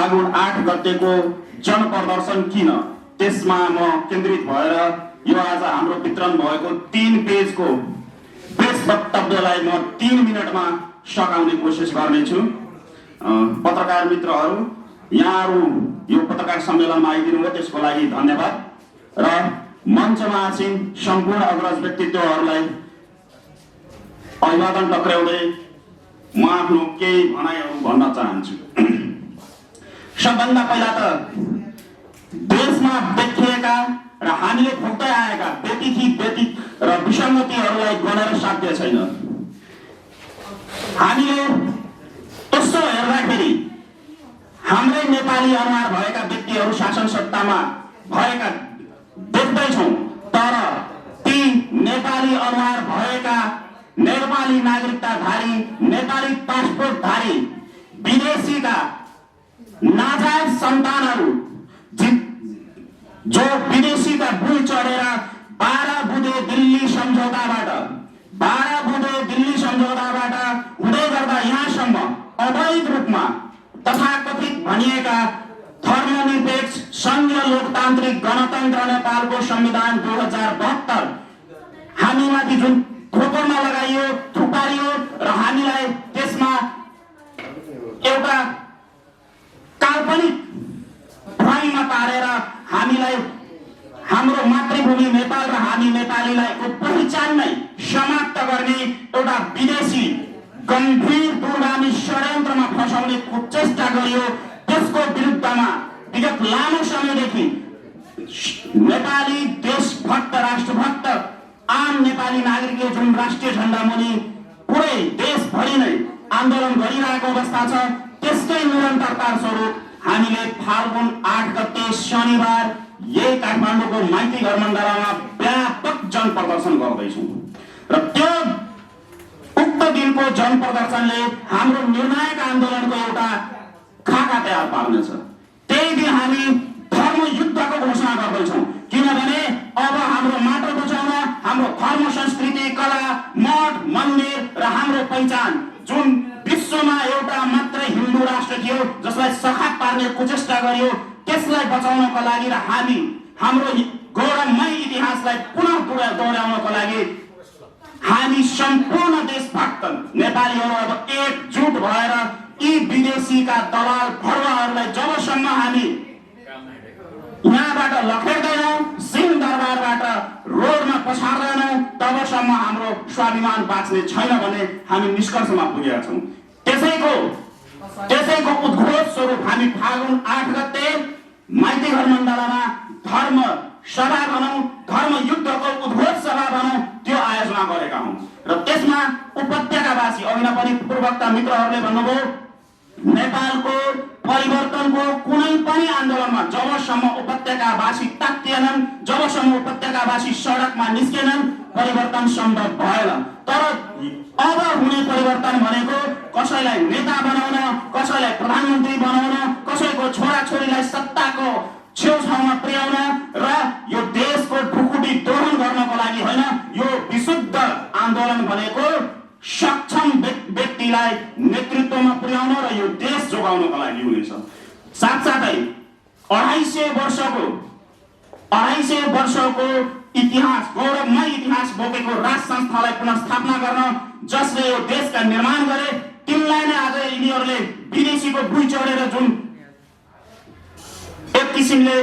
फागुन 8 गतेको जनप्रदर्शन किन, त्यसमा म केन्द्रित भएर यो आज हाम्रो वितरण भएको 3 पेजको प्रेस वक्तव्यलाई म 3 मिनटमा सकाउने कोसिस गर्नेछु। पत्रकार मित्रहरू, यहाँहरू यो पत्रकार सम्मेलनमा आइदिनु भयो, त्यसको लागि धन्यवाद। र मञ्चमा आसीन सम्पूर्ण अग्रज व्यक्तित्वहरूलाई अभिवादन टक्राउँदै म आफ्नो केही भनाइहरू भन्न चाहन्छु। सबभन्दा पहिला त देशमा देखिएका र हामीले भोग्दै आएका व्यतीत र विसङ्गतिहरूलाई गनेर साध्य छैन। हामीले त्यसो हेर्दाखेरि हाम्रै नेपाली अनुहार भएका व्यक्तिहरू शासन सत्तामा भएका देख्दैछौँ, तर ती नेपाली अनुहार भएका नेपाली नागरिकताधारी, नेपाली पासपोर्टधारी विदेशीका नाजायज सन्तानहरू जो विदेशीका भुइँ चढेर 12 बुँदे दिल्ली सम्झौताबाट हुँदै गर्दा यहाँसम्म अवैध रूपमा तथाकथित भनिएका धर्मनिरपेक्ष संघीय लोकतान्त्रिक गणतन्त्र नेपालको संविधान 2072 हामीमाथि जुन थोपरमा लगाइयो, थुपारियो र हामीलाई त्यसमा एउटा काल्पनिक भ्रममा पारेर हामीलाई हाम्रो मातृभूमि नेपाल र हामी नेपालीलाई पहिचान नै समाप्त गर्ने एउटा विदेशी गम्भीर दूरगामी षड्यन्त्रमा फसाउने चेष्टा गरियो। त्यसको विरुद्धमा विगत लामो समयदेखि नेपाली देशभक्त, राष्ट्रभक्त आम नेपाली नागरिकले जुन राष्ट्रिय झण्डा मुनि पुरै देशभरि नै आन्दोलन गरिरहेको अवस्था छ, त्यसकै निरन्तरता स्वरूप हामीले फाल्गुन 8 गते शनिबार यही काठमाडौँको माइती घर मण्डलामा व्यापक जनप्रदर्शन गर्दैछौँ र त्यो उक्त दिनको जनप्रदर्शनले हाम्रो निर्णायक आन्दोलनको एउटा खाका तयार पार्नेछ। त्यही दिन हामी धर्मयुद्धको घोषणा गर्दैछौँ, किनभने अब हाम्रो माटो बचाउन, हाम्रो धर्म, संस्कृति, कला, मठ, मन्दिर र हाम्रो पहिचान जुन विश्वमा एउटा मात्र हिन्दू राष्ट्र थियो जसलाई सखाप पार्ने कुचेष्टा गरियो, त्यसलाई बचाउनको लागि र हामी हाम्रो गौरवमय इतिहासलाई पुनः दोहोर्याउनको लागि हामी सम्पूर्ण देशभक्त नेपालीहरू अब एकजुट भएर यी विदेशीका दलाल भरुवाहरूलाई जबसम्म हामी यहाँबाट लखेड्दैनौँ, सिंहदरबारबाट रोडमा पछार्दैनौँ, तबसम्म हाम्रो स्वाभिमान बाँच्ने छैन भन्ने हामी निष्कर्षमा पुगेका छौँ। त्यसैको उद्घोष स्वरूप हामी फागुन 8 गते माइती घर मण्डलामा धर्म सभा भनौँ, धर्म युद्धको उद्घोष सभा भनौँ, त्यो आयोजना गरेका हौँ। र त्यसमा उपत्यकावासी, अघि पनि पूर्ववक्ता मित्रहरूले भन्नुभयो, नेपालको परिवर्तनको कुनै पनि आन्दोलनमा जबसम्म उपत्यकावासी तातिएनन्, जबसम्म उपत्यकावासी सडकमा निस्केनन्, परिवर्तन सम्भव भएन। तर अब हुने परिवर्तन भनेको कसैलाई नेता बनाउन, कसैलाई प्रधानमन्त्री बनाउन, कसैको छोराछोरीलाई सत्ताको छेउछाउमा पुर्याउन र यो देशको ढुकुटी दोहन गर्नको लागि होइन। यो विशुद्ध आन्दोलन भनेको सक्षम व्यक्तिलाई नेतृत्वमा पुर्याउन र यो देश जोगाउनको लागि हुनेछ। साथसाथै 250 वर्षको इतिहास, गौरवमय इतिहास बोकेको राज संस्थालाई पुनः स्थापना गर्न, जसले यो देशका निर्माण गरे, तिनलाई नै आज यिनीहरूले विदेशीको भुइँ चढेर जुन एक किसिमले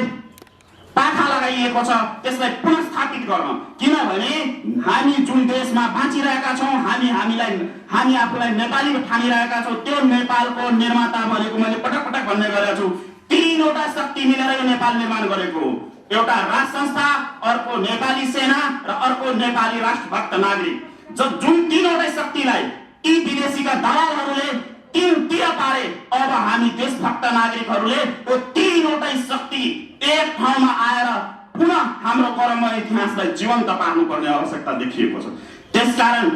पाखा लगाइएको छ, त्यसलाई पुनः स्थापित गर्न। किनभने हामी जुन देशमा बाँचिरहेका छौँ, हामी आफूलाई नेपाली ठानिरहेका छौँ, त्यो नेपालको निर्माता भनेको मैले पटक पटक भन्ने गरेको छु, 3वटा शक्ति मिलेर यो नेपाल निर्माण गरेको। एउटा राज संस्था, अर्को नेपाली सेना र अर्को नेपाली राष्ट्रभक्त नागरिक। जुन 3वटा शक्तिलाई यी विदेशीका दलालहरूले तीनतिर पारे, अब हामी देशभक्त नागरिकहरूले त्यो 3वटा शक्ति एक ठाउँमा आएर पुनः हाम्रो गौरवमय इतिहासलाई जीवन्त पार्नुपर्ने आवश्यकता देखिएको छ। त्यसकारण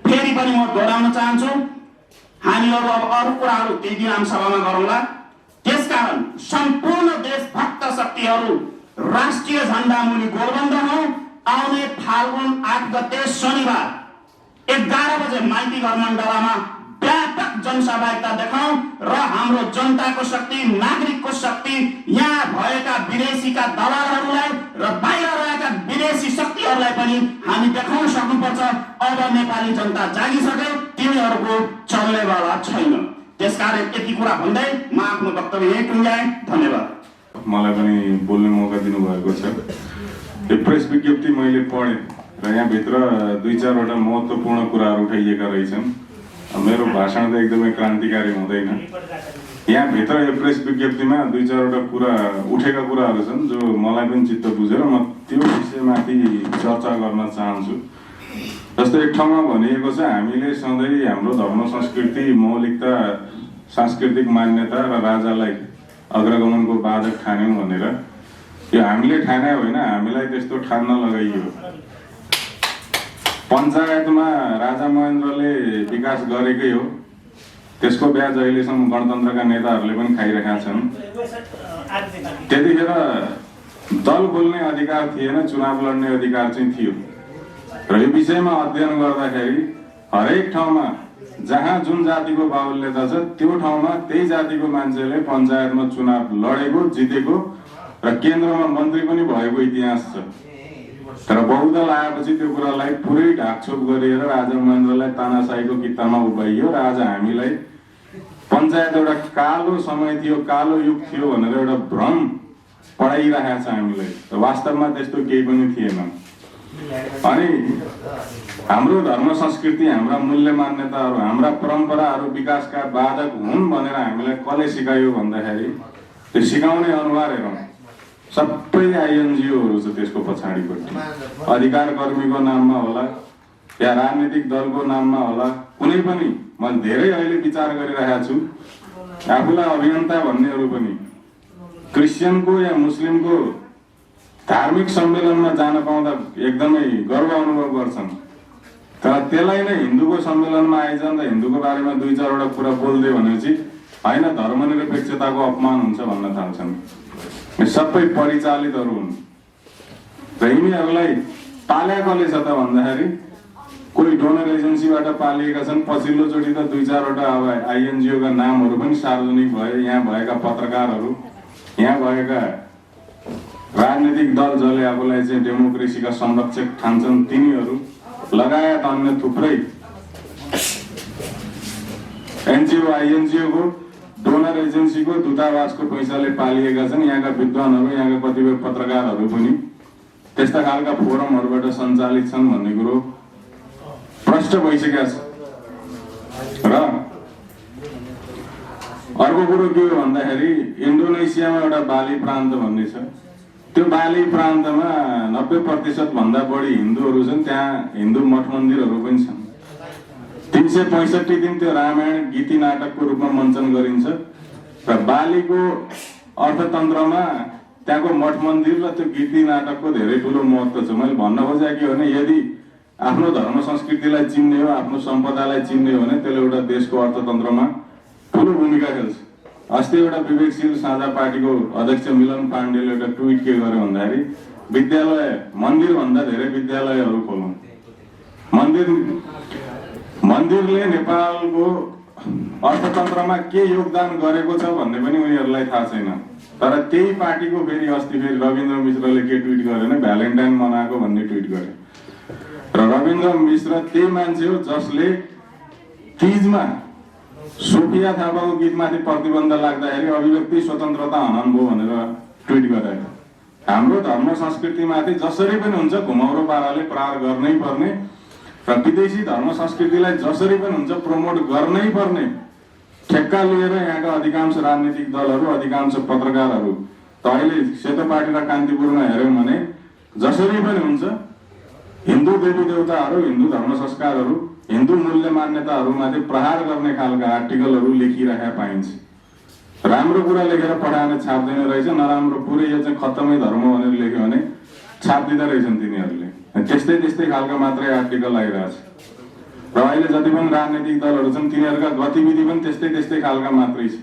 फेरि पनि म दोहोर्याउन चाहन्छु, हामीहरू अब अरू कुराहरू त्यही दिन आमसभामा गरौँला। त्यसकारण सम्पूर्ण देशभक्त शक्तिहरू राष्ट्रिय झण्डा मुनि गोलबन्द हौँ। आउने फाल्गुन 8 गते शनिबार 11 बजे माइती घर मण्डलामा व्यापक जनसहभागिता देखाउँ र हाम्रो जनताको शक्ति, नागरिकको शक्ति, यहाँ भएका विदेशीका दलालहरूलाई र बाहिर रहेका विदेशी शक्तिहरूलाई पनि हामी देखाउन सक्नुपर्छ। अब नेपाली जनता जागिसके, तिनीहरूको चल्नेवाला छैन। त्यसकारण यति कुरा भन्दै म आफ्नो वक्तव्य यही टुङ्ग्याएँ। धन्यवाद। मलाई पनि बोल्ने मौका दिनुभएको छ। यो प्रेस विज्ञप्ति मैले पढेँ र यहाँभित्र 2-4वटा महत्त्वपूर्ण कुराहरू उठाइएका रहेछन्। मेरो भाषण त एकदमै क्रान्तिकारी हुँदैन। यहाँभित्र यो प्रेस विज्ञप्तिमा 2-4वटा कुरा उठेका कुराहरू छन् जो मलाई पनि चित्त बुझेर म त्यो विषयमाथि चर्चा गर्न चाहन्छु। जस्तो एक ठाउँमा भनिएको छ, हामीले सधैँ हाम्रो धर्म संस्कृति, मौलिकता, सांस्कृतिक मान्यता र राजालाई अग्रगमनको बाधक ठान्यौँ भनेर। यो हामीले ठाने होइन, हामीलाई त्यस्तो ठान्न लगाइयो। पञ्चायतमा राजा महेन्द्रले विकास गरेकै हो, त्यसको ब्याज अहिलेसम्म गणतन्त्रका नेताहरूले पनि खाइरहेका छन्। त्यतिखेर दल खोल्ने अधिकार थिएन, चुनाव लड्ने अधिकार चाहिँ थियो। र यो विषयमा अध्ययन गर्दाखेरि हरेक ठाउँमा जहाँ जुन जातिको बाहुल्यता छ त्यो ठाउँमा त्यही जातिको मान्छेले पञ्चायतमा चुनाव लडेको, जितेको र केन्द्रमा मन्त्री पनि भएको इतिहास छ। तर बहुदल आएपछि त्यो कुरालाई पुरै ढाकछोप गरिएर राजा महेन्द्रलाई तानाशाहीको कित्तामा उभ्याइयो र आज हामीलाई पञ्चायत एउटा कालो समय थियो, कालो युग थियो भनेर एउटा भ्रम पढाइरहेको छ हामीलाई। वास्तवमा त्यस्तो केही पनि थिएन। अनि हाम्रो धर्म संस्कृति, हाम्रा मूल्य मान्यताहरू, हाम्रा परम्पराहरू विकासका बाधक हुन् भनेर हामीलाई कसले सिकायो भन्दाखेरि त्यो सिकाउने अनुहार हेरौँ, सबै आइएनजिओहरू छ त्यसको पछाडिपट्टि। अधिकार कर्मीको नाममा होला या राजनीतिक दलको नाममा होला, कुनै पनि। म धेरै अहिले विचार गरिरहेको छु, आफूलाई अभियन्ता भन्नेहरू पनि क्रिस्चियनको या मुस्लिमको धार्मिक सम्मेलनमा जान पाउँदा एकदमै गर्व अनुभव गर्छन्। तर त्यसलाई नै हिन्दूको सम्मेलनमा आइजाँदा हिन्दूको बारेमा 2-4वटा कुरा बोल्दै भनेपछि होइन, धर्मनिरपेक्षताको अपमान हुन्छ भन्न थाल्छन्। सबै परिचालितहरू हुन् र यिनीहरूलाई पाल्या कसले छ त भन्दाखेरि कोही डोनर एजेन्सीबाट पालिएका छन्। पछिल्लो चोटि त 2-4वटा अब आइएनजिओका नामहरू पनि सार्वजनिक भए। यहाँ भएका पत्रकारहरू, यहाँ भएका राजनीतिक दल जसले आफूलाई चाहिँ डेमोक्रेसीका संरक्षक ठान्छन् तिनीहरू लगायत अन्य थुप्रै एनजिओ, आइएनजिओको, डोनर एजेन्सीको, दूतावासको पैसाले पालिएका छन्। यहाँका विद्वानहरू, यहाँका कतिपय पत्रकारहरू पनि त्यस्ता खालका फोरमहरूबाट सञ्चालित छन् भन्ने कुरो प्रष्ट भइसकेका छ। र अर्को कुरो के हो भन्दाखेरि इन्डोनेसियामा एउटा बाली प्रान्त भन्ने छ। त्यो बाली प्रान्तमा 90% भन्दा बढी हिन्दूहरू छन्। त्यहाँ हिन्दू मठ मन्दिरहरू पनि छन्। 365 दिन त्यो रामायण गीति नाटकको रूपमा मञ्चन गरिन्छ र बालीको अर्थतन्त्रमा त्यहाँको मठ मन्दिर र त्यो गीति नाटकको धेरै ठुलो महत्त्व छ। मैले भन्न खोजेको के हो भने यदि आफ्नो धर्म संस्कृतिलाई चिन्ने हो, आफ्नो सम्पदालाई चिन्ने हो भने त्यसले एउटा देशको अर्थतन्त्रमा ठुलो भूमिका खेल्छ। अस्ति एउटा विवेकशील साझा पार्टीको अध्यक्ष मिलन पाण्डेले एउटा ट्विट के गर्यो भन्दाखेरि विद्यालय, मन्दिरभन्दा धेरै विद्यालयहरू खोलौँ। मन्दिरले नेपालको अर्थतन्त्रमा के योगदान गरेको छ भन्ने पनि उनीहरूलाई थाहा छैन। तर त्यही पार्टीको फेरि अस्ति फेरि रविन्द्र मिश्रले के ट्विट गर्यो भने भ्यालेन्टाइन मनाएको भन्ने ट्विट गर्यो। र रविन्द्र मिश्र त्यही मान्छे हो जसले तीजमा सोफिया थापाको गीतमाथि प्रतिबन्ध लाग्दाखेरि अभिव्यक्ति स्वतन्त्रता हनन भयो भनेर ट्विट गरेको। हाम्रो धर्म संस्कृतिमाथि जसरी पनि हुन्छ घुमाउरो पाराले प्रहार गर्नै पर्ने र विदेशी धर्म संस्कृतिलाई जसरी पनि हुन्छ प्रमोट गर्नै पर्ने ठेक्का लिएर यहाँका अधिकांश राजनीतिक दलहरू, अधिकांश पत्रकारहरू त अहिले सेतो पार्टी र कान्तिपुरमा हेर्यौँ भने जसरी पनि हुन्छ हिन्दू देवी देवताहरू, हिन्दू धर्म संस्कारहरू, हिन्दू मूल्य मान्यताहरूमाथि प्रहार गर्ने खालका आर्टिकलहरू लेखिरहेका पाइन्छ। राम्रो कुरा लेखेर पढाएर छाप्दैन रहेछ, नराम्रो पुरै यो चाहिँ खत्तमै धर्म भनेर लेख्यो भने छापिदिँदो रहेछन् तिनीहरूले। त्यस्तै खालका मात्रै आर्टिकल आइरहेछ। र अहिले जति पनि राजनीतिक दलहरू छन् तिनीहरूका गतिविधि पनि त्यस्तै खालका मात्रै छ।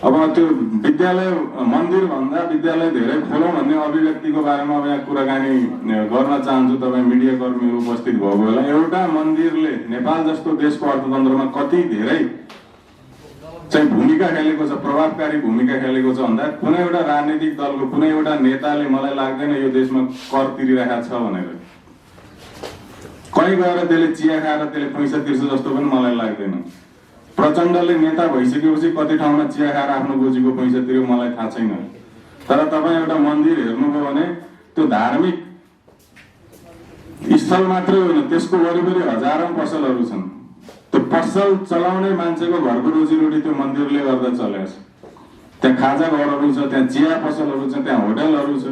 अब त्यो विद्यालय मन्दिर भन्दा विद्यालय धेरै खोलौँ भन्ने अभिव्यक्तिको बारेमा अब यहाँ कुराकानी गर्न चाहन्छु। तपाईँ मिडिया कर्मीहरू उपस्थित भएको बेला एउटा मन्दिरले नेपाल जस्तो देशको अर्थतन्त्रमा कति धेरै चाहिँ भूमिका खेलेको छ, प्रभावकारी भूमिका खेलेको छ भन्दा कुनै एउटा राजनीतिक दलको कुनै एउटा नेताले मलाई लाग्दैन यो देशमा कर तिरिरहेको छ भनेर। कहीँ गएर त्यसले चिया खाएर त्यसले पैसा तिर्छ जस्तो पनि मलाई लाग्दैन। प्रचण्डले नेता भइसकेपछि कति ठाउँमा चिया खाएर आफ्नो गोजीको पैसा तिर्यो मलाई थाहा छैन। तर तपाईँ एउटा मन्दिर हेर्नुभयो भने त्यो धार्मिक स्थल मात्रै होइन, त्यसको वरिपरि हजारौं पसलहरू छन्। त्यो पसल चलाउने मान्छेको घरको रोजीरोटी त्यो मन्दिरले गर्दा चलेको छ। त्यहाँ खाजा घरहरू छ, त्यहाँ चिया पसलहरू छ, त्यहाँ होटलहरू छ,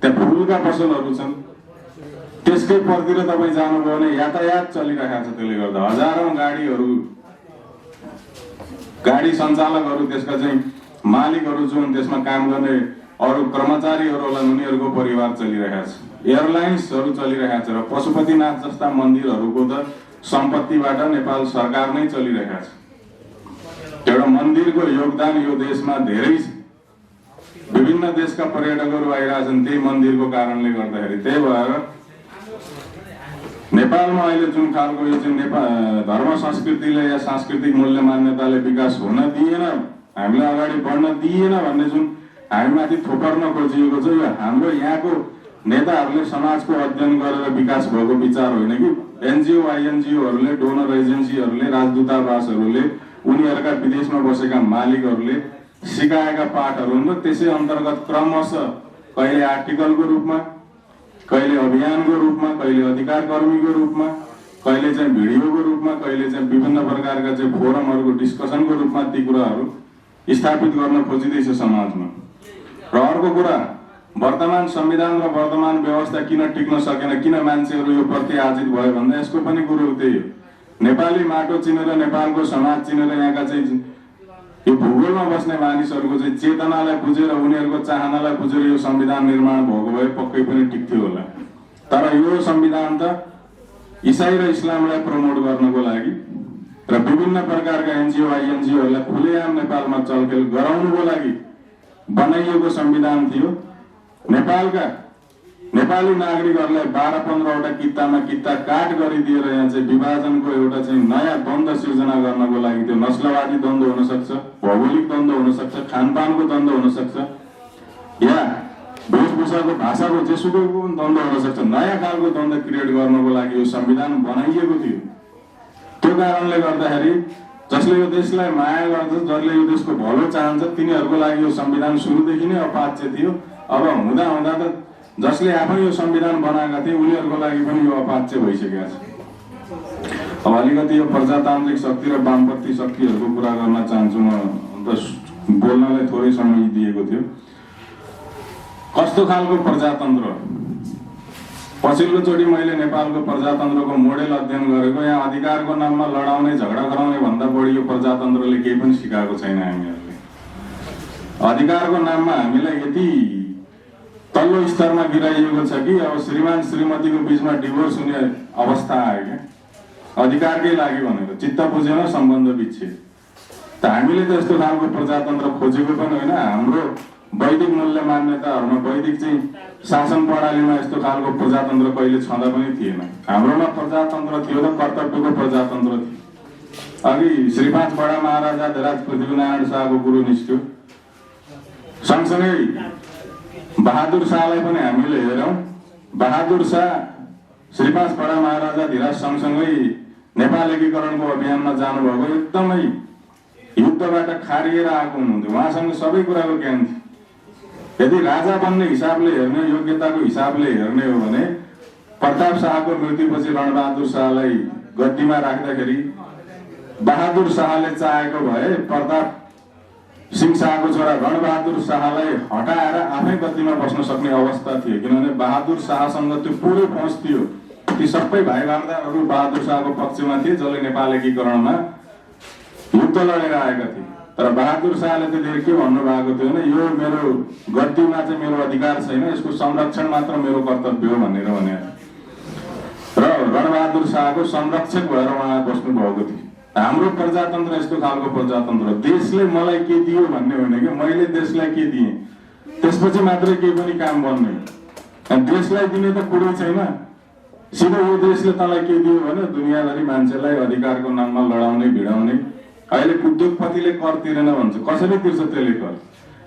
त्यहाँ फुलका पसलहरू छन्। त्यसकै परतिर तपाईँ जानुभयो भने यातायात चलिरहेको छ। त्यसले गर्दा हजारौं गाडी सञ्चालकहरू, त्यसका चाहिँ मालिकहरू जुन त्यसमा काम गर्ने अरू कर्मचारीहरू होला, उनीहरूको परिवार चलिरहेको छ। एयरलाइन्सहरू चलिरहेको छ र पशुपतिनाथ जस्ता मन्दिरहरूको त सम्पत्तिबाट नेपाल सरकार नै चलिरहेको छ। एउटा मन्दिरको योगदान यो देशमा धेरै छ। विभिन्न देशका पर्यटकहरू आइरहेछन् त्यही मन्दिरको कारणले गर्दाखेरि। त्यही भएर नेपालमा अहिले जुन खालको यो चाहिँ धर्म संस्कृतिले या सांस्कृतिक मूल्य मान्यताले विकास हुन दिएन, हामीलाई अगाडि बढ्न दिएन भन्ने जुन हामीमाथि थोपर्न खोजिएको छ, यो हाम्रो यहाँको नेताहरूले समाजको अध्ययन गरेर विकास भएको विचार होइन कि एनजिओ आइएनजिओहरूले, डोनर एजेन्सीहरूले, राजदूतावासहरूले, उनीहरूका विदेशमा बसेका मालिकहरूले सिकाएका पाठहरू हुन्। त्यसै अन्तर्गत क्रमशः कहिले आर्टिकलको रूपमा, कहिले अभियानको रूपमा, कहिले अधिकार कर्मीको रूपमा, कहिले चाहिँ भिडियोको रूपमा, कहिले चाहिँ विभिन्न प्रकारका चाहिँ फोरमहरूको डिस्कसनको रूपमा ती कुराहरू स्थापित गर्न खोजिँदैछ समाजमा। र अर्को कुरा, वर्तमान संविधान र वर्तमान व्यवस्था किन टिक्न सकेन, किन मान्छेहरू यो प्रति आजित भयो भन्दा यसको पनि कुरो त्यही हो। नेपाली माटो चिनेर, नेपालको समाज चिनेर, यहाँका चाहिँ यो भूगोलमा बस्ने मानिसहरूको चाहिँ चेतनालाई बुझेर, उनीहरूको चाहनालाई बुझेर यो संविधान निर्माण भएको भए पक्कै पनि टिक्थ्यो होला। तर यो संविधान त इसाई र इस्लामलाई प्रमोट गर्नको लागि र विभिन्न प्रकारका एनजिओ आइएनजिओहरूलाई खुलेआम नेपालमा चलखेल गराउनुको लागि बनाइएको संविधान थियो। नेपालका नेपाली नागरिकहरूलाई 12-15 वटा कित्तामा कित्ता काट गरिदिएर यहाँ चाहिँ विभाजनको एउटा चाहिँ नयाँ द्वन्द्व सिर्जना गर्नको लागि, त्यो नस्लवादी द्वन्द्व हुन सक्छ, भौगोलिक द्वन्द्व हुन सक्छ, खानपानको द्वन्द्व हुन सक्छ, या वेशभूषाको भाषाको जेसुकैको द्वन्द्व हुन सक्छ। नयाँ खालको द्वन्द्व क्रिएट गर्नको लागि यो संविधान बनाइएको थियो। त्यो कारणले गर्दाखेरि जसले यो देशलाई माया गर्छ, जसले यो देशको भलो चाहन्छ, तिनीहरूको लागि यो संविधान सुरुदेखि नै अपाच्य थियो। अब हुँदा हुँदा त जसले आफै यो संविधान बनाएका थिए उनीहरूको लागि पनि यो अपाच्य भइसकेको छ। अब अलिकति यो प्रजातान्त्रिक शक्ति र वामपन्थी शक्तिहरूको कुरा गर्न चाहन्छु। म बोल्नलाई थोरै समय दिएको थियो। कस्तो खालको प्रजातन्त्र? पछिल्लोचोटि मैले नेपालको प्रजातन्त्रको मोडेल अध्ययन गरेको। यहाँ अधिकारको नाममा लडाउने, झगडा गराउने भन्दा बढी यो प्रजातन्त्रले केही पनि सिकाएको छैन हामीहरूले। अधिकारको नाममा हामीलाई यति तल्लो स्तरमा गिराइएको छ कि अब श्रीमान श्रीमतीको बीचमा डिभोर्स हुने अवस्था आयो क्या, अधिकारकै लागि भनेर। चित्त बुझेन, सम्बन्ध विच्छेद। त हामीले त यस्तो खालको प्रजातन्त्र खोजेको पनि होइन। हाम्रो वैदिक मूल्य मान्यताहरूमा, वैदिक चाहिँ शासन प्रणालीमा यस्तो खालको प्रजातन्त्र कहिले छँदा पनि थिएन। हाम्रोमा प्रजातन्त्र थियो त कर्तव्यको प्रजातन्त्र थियो। अघि श्री 5 बडा महाराजा धीराज पृथ्वीनारायण शाहको कुरो निस्क्यो। सँगसँगै बहादुर शाहलाई पनि हामीले हेरौँ। बहादुर शाह श्री 5 बडा महाराजा धीराज सँगसँगै नेपाल एकीकरणको अभियानमा जानुभएको, एकदमै युद्धबाट खारिएर आएको हुनुहुन्थ्यो। उहाँसँग सबै कुराको ज्ञान थियो। यदि राजा बन्ने हिसाबले हेर्ने, योग्यताको हिसाबले हेर्ने हो भने प्रताप शाहको मृत्युपछि रणबहादुर शाहलाई गद्दीमा राख्दाखेरि बहादुर शाहले चाहेको भए प्रताप सिंह शाहको छोरा रणबहादुर शाहलाई हटाएर आफै गद्दीमा बस्न सक्ने अवस्था थियो। किनभने बहादुर शाहसँग त्यो पुरै पहुँच थियो। ती सबै भाइबन्धाहरू बहादुर शाहको पक्षमा थिए, जसले नेपाल एकीकरणमा युद्ध लडेर आएका थिए। तर बहादुर शाहले त्यतिखेर के भन्नुभएको थियो भने यो मेरो गद्दीमा चाहिँ मेरो अधिकार छैन, यसको संरक्षण मात्र मेरो कर्तव्य हो भनेर भने। र रणबहादुर शाहको संरक्षक भएर उहाँ बस्नु भएको थियो। हाम्रो प्रजातन्त्र यस्तो खालको प्रजातन्त्र, देशले मलाई के दियो भन्ने होइन कि मैले देशलाई के दिएँ त्यसपछि मात्रै केही पनि काम बन्ने। अनि देशलाई दिने त कुरै छैन, सिधै यो देशले तँलाई के दियो भने दुनियाँभरि मान्छेलाई अधिकारको नाममा लडाउने भिडाउने। अहिले उद्योगपतिले कर तिरेन भन्छ, कसरी तिर्छ त्यसले कर?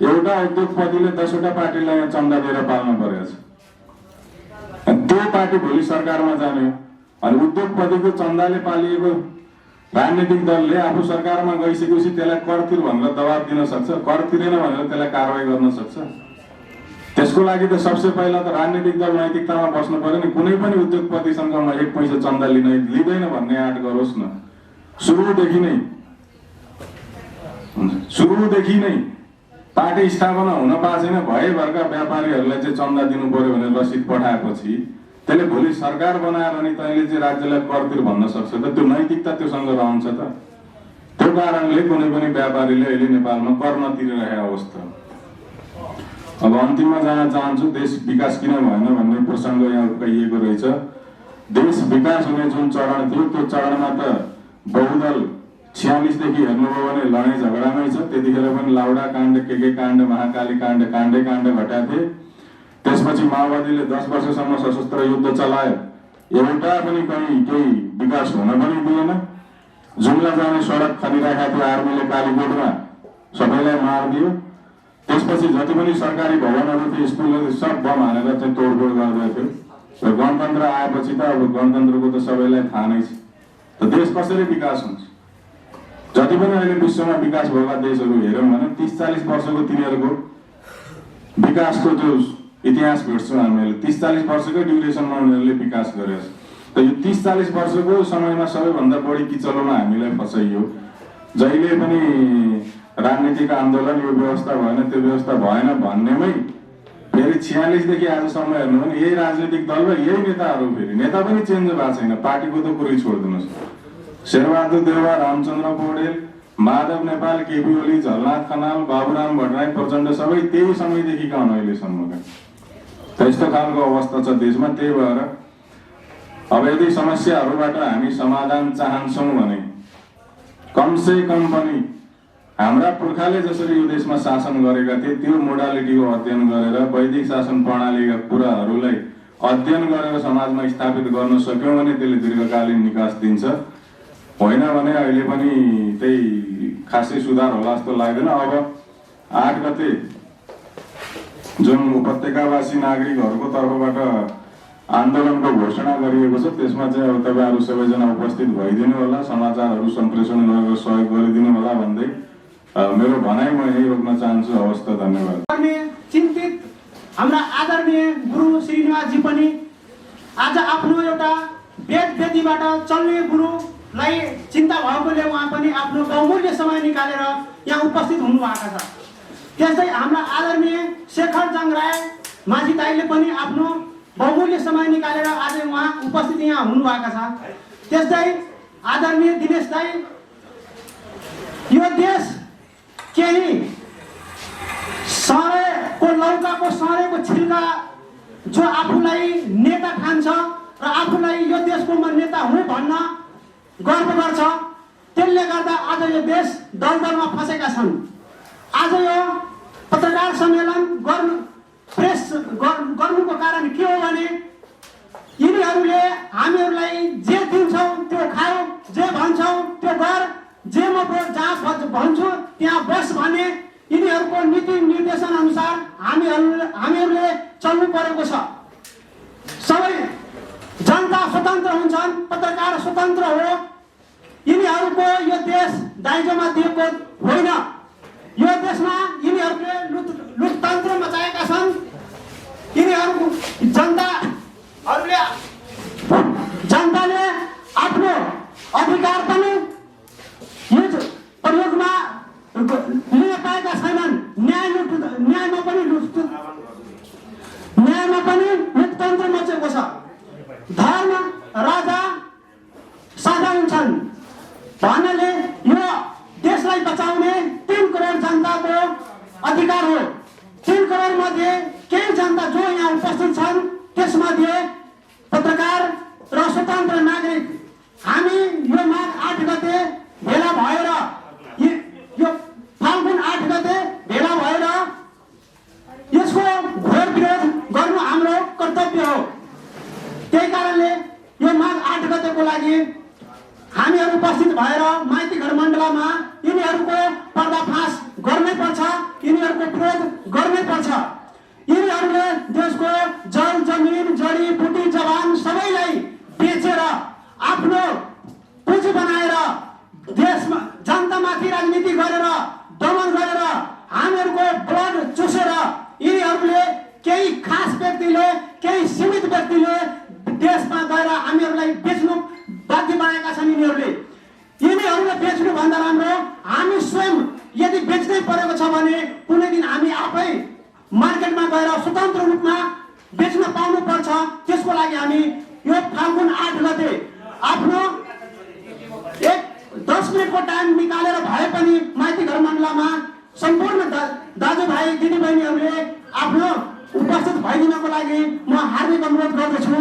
एउटा उद्योगपतिले 10वटा पार्टीलाई यहाँ चन्दा दिएर पाल्न परेको छ। त्यो पार्टी भोलि सरकारमा जाने हो, अनि उद्योगपतिको चन्दाले पालिएको राजनीतिक दलले आफू सरकारमा गइसकेपछि त्यसलाई कर तिर भनेर दबाब दिन सक्छ, कर तिरेन भनेर त्यसलाई कारवाही गर्न सक्छ। त्यसको लागि त सबसे पहिला त राजनीतिक दल नैतिकतामा बस्नु पर्यो नि। कुनै पनि उद्योगपतिसँग म 1 पैसा चन्दा लिँदैन भन्ने आँट गरोस् न। सुरुदेखि नै पार्टी स्थापना हुन पाएको छैन, भएभरका व्यापारीहरूलाई चाहिँ चन्दा दिनु पर्यो भनेर रसिद पठाएपछि त्यसले भोलि सरकार बनाएर अनि तैँले चाहिँ राज्यलाई कर तिर भन्न सक्छ त? त्यो नैतिकता त्योसँग रहन्छ त? त्यो कारणले कुनै पनि व्यापारीले अहिले नेपालमा कर नतिरिरहेको अवस्था। अब अन्तिममा जान चाहन्छु, देश विकास किन भएन भन्ने प्रसङ्ग यहाँ उठाइएको रहेछ। देश विकास हुने जुन चरण थियो त्यो चरणमा त बहुदल 46 देखि हेर्नुभयो भने लडाइँ झगडामै छ। त्यतिखेर पनि लाउडा काण्ड, के काण्ड, महाकाली काण्ड, काण्डै काण्ड घटाएको थिए। त्यसपछि माओवादीले 10 वर्षसम्म सशस्त्र युद्ध चलायो, एउटा पनि कहीँ केही विकास हुन पनि दिएन। जुम्ला जाने सडक खनिराखेको थियो आर्मीले कालीकोटमा, सबैलाई मारिदियो। त्यसपछि जति पनि सरकारी भवनहरू थिए, स्कुलहरू सब बम हानेर चाहिँ तोडफोड गर्दै थियो। र गणतन्त्र आएपछि त अब गणतन्त्रको त सबैलाई थाहा नै छ। त देश कसरी विकास हुन्छ? जति पनि अहिले विश्वमा विकास भएका देशहरू हेरौँ भने 30-40 वर्षको तिनीहरूको विकासको जो इतिहास भेट्छौँ हामीले। 30-40 वर्षकै ड्युरेसनमा उनीहरूले विकास गरेको छ। त यो 30-40 वर्षको समयमा सबैभन्दा बढी किचलोमा हामीलाई फसाइयो। जहिले पनि राजनीतिक आन्दोलन, यो व्यवस्था भएन, त्यो व्यवस्था भएन भन्नेमै फेरि 46 देखि आजसम्म हेर्नु भने यही राजनीतिक दल र यही नेताहरू, फेरि नेता पनि चेन्ज भएको छैन। पार्टीको त कुरै छोडिदिनुहोस्, शेरबहादुर देउवा, रामचन्द्र पौडेल, माधव नेपाल, केपी ओली, झलनाथ खनाल, बाबुराम भट्टराई, प्रचण्ड सबै त्यही समयदेखिका हुन् अहिलेसम्मका। त्यस्तो खालको अवस्था छ देशमा। त्यही भएर अब यदि समस्याहरूबाट हामी समाधान चाहन्छौँ भने कमसे कम पनि हाम्रा पुर्खाले जसरी यो देशमा शासन गरेका थिए त्यो मोडालिटीको अध्ययन गरेर वैदिक शासन प्रणालीका कुराहरूलाई अध्ययन गरेर समाजमा स्थापित गर्न सक्यौँ भने त्यसले दीर्घकालीन निकास दिन्छ। होइन भने अहिले पनि त्यही खासै सुधार होला जस्तो लाग्दैन। अब 8 गते जुन उपत्यकावासी नागरिकहरूको तर्फबाट आन्दोलनको घोषणा गरिएको छ, त्यसमा चाहिँ अब तपाईँहरू सबैजना उपस्थित भइदिनु होला, समाचारहरू सम्प्रेषण गरेर सहयोग गरिदिनु होला भन्दै मेरो भनाइ म यही रोक्न चाहन्छु। हवस् त, धन्यवाद। चिन्तित हाम्रा आदरणीय गुरु श्रीनिवासजी पनि आज आफ्नो एउटा वेदवेदीबाट चल्ने गुरुलाई चिन्ता भएकोले उहाँ पनि आफ्नो बहुमूल्य समय निकालेर यहाँ उपस्थित हुनुभएको छ। त्यस्तै हाम्रा आदरणीय शेखर जङ्गराय माझी दाइले पनि आफ्नो बहुमूल्य समय निकालेर आज उहाँ उपस्थित यहाँ हुनुभएको छ। त्यस्तै आदरणीय दिनेश दाइ, यो देश केही सरेको लौकाको सरेको छिल्का जो आफूलाई नेता ठान्छ र आफूलाई यो देशको म नेता हुँ भन्न गर्व गर्छ, त्यसले गर्दा आज यो देश दलदलमा फसेका छन्। आज यो पत्रकार सम्मेलन गर्नुको कारण के हो भने यिनीहरूले हामीहरूलाई जे दिन्छौँ त्यो खाऊ, जे भन्छौँ त्यो गर, जे म जहाँ भन्छु त्यहाँ बस भने यिनीहरूको नीति निर्देशन अनुसार हामीहरूले चल्नु परेको छ। सबै जनता स्वतन्त्र हुन्छन्, पत्रकार स्वतन्त्र हो। यिनीहरूको यो देश दाइजोमा दिएको होइन। यो देशमा यिनीहरूले लुटतन्त्र मचाएका छन्। यिनीहरूको जनताले आफ्नो अधिकार पनि यस प्रयोगमा लिन पाएका छैनन्। न्यायमा पनि लुटतन्त्र मचेको छ। धर्म राजा साझा हुन्छन् भन्नाले यो देशलाई बचाउने 3 करोड जनताको अधिकार हो। 3 करोड मध्ये केही जनता जो यहाँ उपस्थित छन् त्यसमध्ये पत्रकार र स्वतन्त्र नागरिक हामी यो माघ 8 गते भेला भएर यो फाल्गुन 8 गते भेला भएर यसको घोर विरोध गर्नु हाम्रो कर्तव्य हो। त्यही कारणले यो माघ 8 गतेको लागि हामीहरू उपस्थित भएर माइती घर मण्डलमा यिनीहरूको पर्दाफास गर्नै पर्छ, यिनीहरूको विरोध गर्नै पर्छ। यिनीहरूले देशको जल जमिन जडीबुटी जवान सबैलाई बेचेर आफ्नो पुँजी बनाएर देशमा जनतामाथि राजनीति गरेर दमन गरेर हामीहरूको ब्लड चुसेर यिनीहरूले केही खास व्यक्तिले केही सीमित व्यक्तिले देशमा गएर हामीहरूलाई बेच्नु बाध्य बनाएका छन्। यिनीहरूले बेच्नुभन्दा राम्रो हामी स्वयं यदि बेच्नै परेको छ भने कुनै दिन हामी आफै मार्केटमा गएर स्वतन्त्र रूपमा बेच्न पाउनु पर्छ। त्यसको लागि हामी यो फाल्गुन 8 गते आफ्नो 10 मिनटको टाइम निकालेर भए पनि माइती घर मण्डलमा सम्पूर्ण दाजुभाइ दिदीबहिनीहरूले आफ्नो उपस्थित भइदिनको लागि म हार्दिक अनुरोध गर्दछु।